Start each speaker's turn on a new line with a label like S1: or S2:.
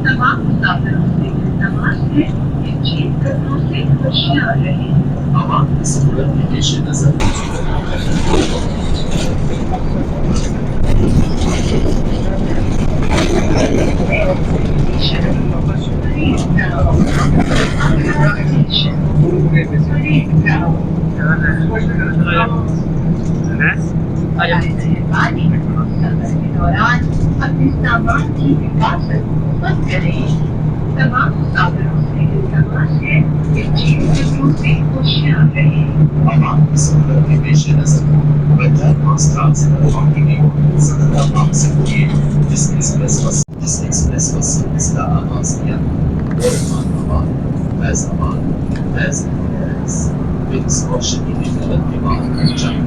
S1: तमाम मुसाफिरों से नमाज है कि चीन कदमों से होशियार रहे। आवाम की सूरत में पेश नजर के दौरान अपने सामान की हिफाजत मत करें। तमाम मुसाफिरों से इल्तमास है कि चीन कदमों से होशियार रहे। आवाम की सूरत में पेश नजर बजाय मास्टर से कंटिन्यू सदर मकसद के जिस एक्सप्रेस बस सर्विस का आगाज किया आबाद फैजाबाद फैज विंग्स और शदीद खलत के बाद